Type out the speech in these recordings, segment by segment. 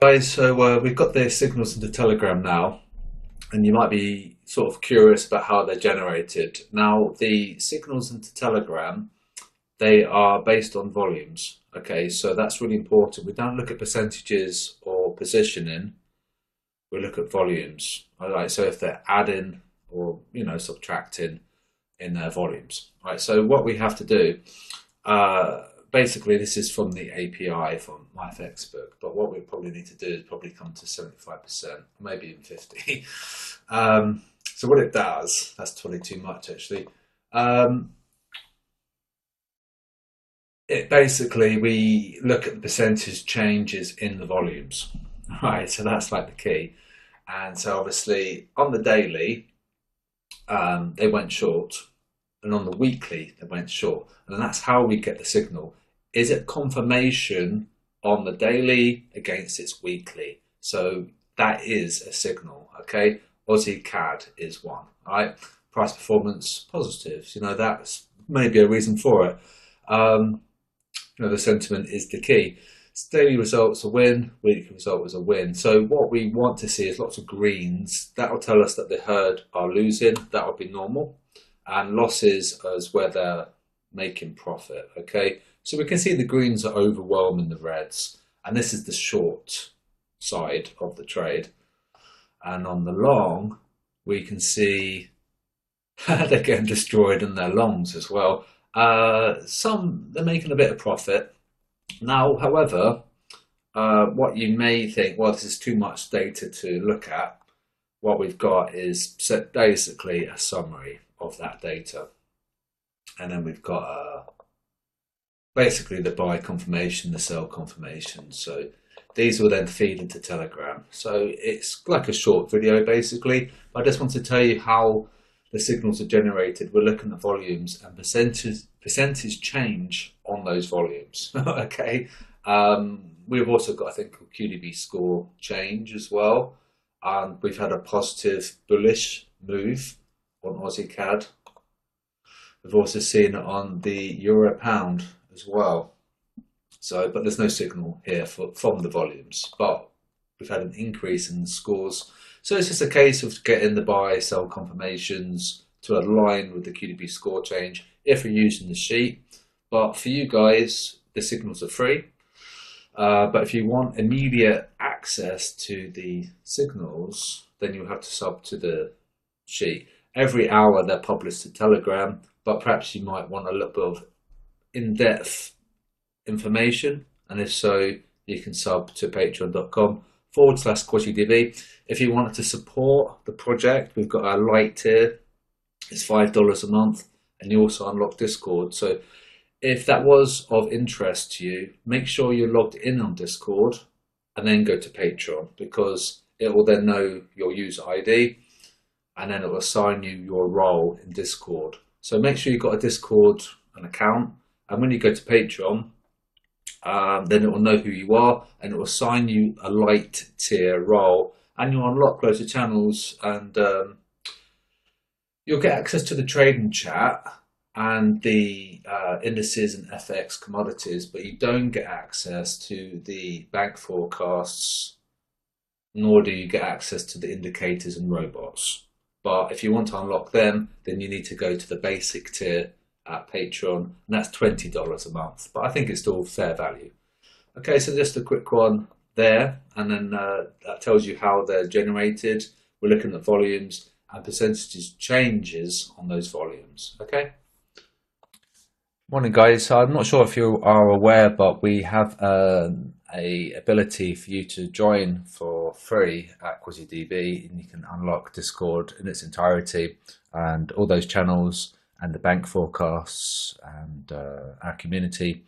Guys, so we've got the signals into Telegram now, and you might be sort of curious about how they're generated. Now, the signals into Telegram, they are based on volumes. Okay, so that's really important. We don't look at percentages or positioning. We look at volumes. All right, so if they're adding or subtracting in their volumes. All right, so what we have to do. Basically, this is from the API from MyFXbook, but what we probably need to do is probably come to 75%, maybe even 50. So what it does, that's totally too much actually. It basically, we look at the percentage changes in the volumes, right? So that's like the key. And so obviously on the daily, they went short, and on the weekly, they went short. And that's how we get the signal. Is it confirmation on the daily against its weekly? So that is a signal, okay? Aussie CAD is one, all right? Price performance positives, that's maybe a reason for it. The sentiment is the key. Daily results a win, weekly result is a win. So what we want to see is lots of greens. That will tell us that the herd are losing. That will be normal. And losses is where they're making profit, okay? So we can see the greens are overwhelming the reds, and this is the short side of the trade. And on the long, we can see they're getting destroyed in their longs as well. Some, they're making a bit of profit. Now, however, what you may think, well, this is too much data to look at. What we've got is basically a summary of that data. And then we've got basically the buy confirmation, the sell confirmation. So these will then feed into Telegram. So it's like a short video basically. But I just want to tell you how the signals are generated. We're looking at volumes and percentage change on those volumes. Okay. We've also got a thing called QDB score change as well. And we've had a positive bullish move on Aussie CAD. We've also seen it on the Euro Pound as well. So, but there's no signal here from the volumes, but we've had an increase in the scores. So it's just a case of getting the buy, sell confirmations to align with the QDB score change if you're using the sheet. But for you guys, the signals are free. But if you want immediate access to the signals, then you'll have to sub to the sheet. Every hour they're published to Telegram, but perhaps you might want a little bit of in-depth information, and if so, you can sub to patreon.com/QDB. If you wanted to support the project, we've got our light tier. It's $5 a month, and you also unlock Discord. So if that was of interest to you, make sure you're logged in on Discord and then go to Patreon, because it will then know your user ID and then it will assign you your role in Discord. So make sure you've got a Discord, an account, and when you go to Patreon, then it will know who you are and it will assign you a light tier role, and you'll unlock loads of channels, and you'll get access to the trading chat and the indices and FX commodities, but you don't get access to the bank forecasts, nor do you get access to the indicators and robots. But if you want to unlock them, then you need to go to the basic tier at Patreon, and that's $20 a month. But I think it's still fair value. Okay, so just a quick one there, and then that tells you how they're generated. We're looking at volumes and percentages changes on those volumes. Okay. Morning, guys. So I'm not sure if you are aware, but we have a ability for you to join for free at QDB, and you can unlock Discord in its entirety and all those channels and the bank forecasts and our community,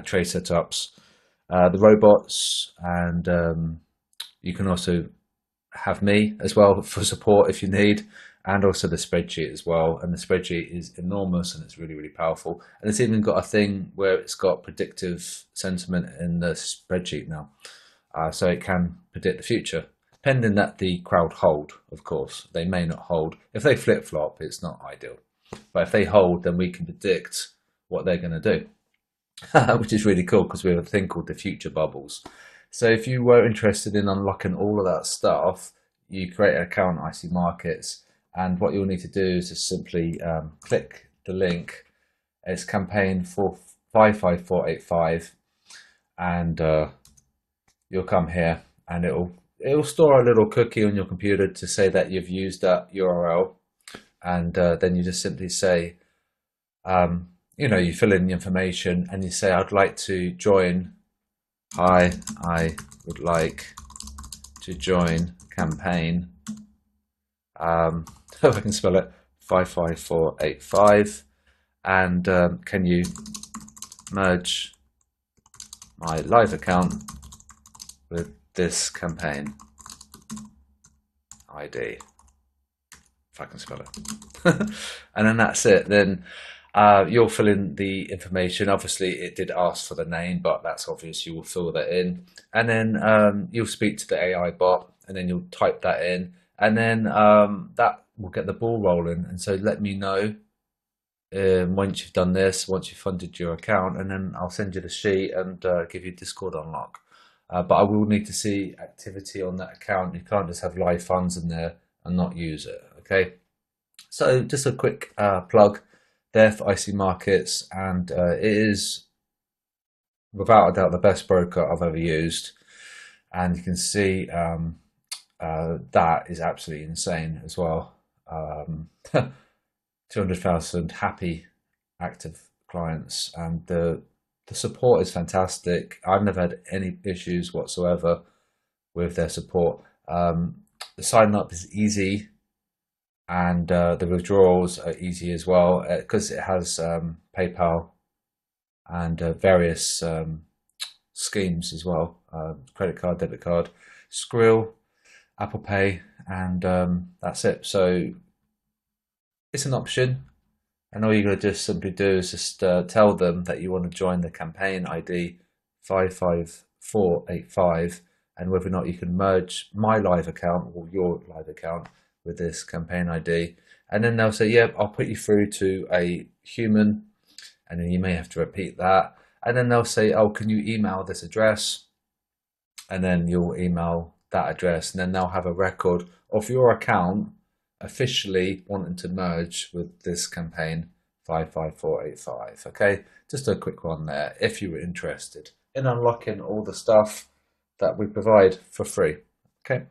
trade setups, the robots, and you can also have me as well for support if you need, and also the spreadsheet as well. And the spreadsheet is enormous and it's really, really powerful. And it's even got a thing where it's got predictive sentiment in the spreadsheet now. So it can predict the future, pending that the crowd hold, of course. They may not hold. If they flip-flop, it's not ideal. But if they hold, then we can predict what they're going to do, which is really cool because we have a thing called the future bubbles. So if you were interested in unlocking all of that stuff, you create an account IC Markets, and what you'll need to do is just simply click the link. It's campaign for 55485, and you'll come here, and it'll store a little cookie on your computer to say that you've used that URL, and then you just simply say, you fill in the information, and you say, I'd like to join. Hi, I would like to join campaign. If I can spell it, 55485, and can you merge my live account with this campaign ID, if I can spell it. And then that's it. Then you'll fill in the information. Obviously it did ask for the name, but that's obvious, you will fill that in, and then you'll speak to the AI bot, and then you'll type that in, and then that will get the ball rolling. And so let me know once you've done this, once you've funded your account, and then I'll send you the sheet and give you Discord unlock. But I will need to see activity on that account. You can't just have live funds in there and not use it. Okay, so just a quick plug there for IC Markets, and it is without a doubt the best broker I've ever used, and you can see that is absolutely insane as well. 200,000 happy active clients, and the support is fantastic. I've never had any issues whatsoever with their support. The sign up is easy, and the withdrawals are easy as well, because it has PayPal and various schemes as well, credit card, debit card, Skrill, Apple Pay, and that's it. So it's an option, and all you're going to just simply do is just tell them that you want to join the campaign ID 55485, and whether or not you can merge my live account or your live account with this campaign ID, and then they'll say, yep, I'll put you through to a human, and then you may have to repeat that, and then they'll say, oh, can you email this address, and then you'll email that address, and then they'll have a record of your account officially wanting to merge with this campaign 55485. Okay, just a quick one there if you were interested in unlocking all the stuff that we provide for free. Okay.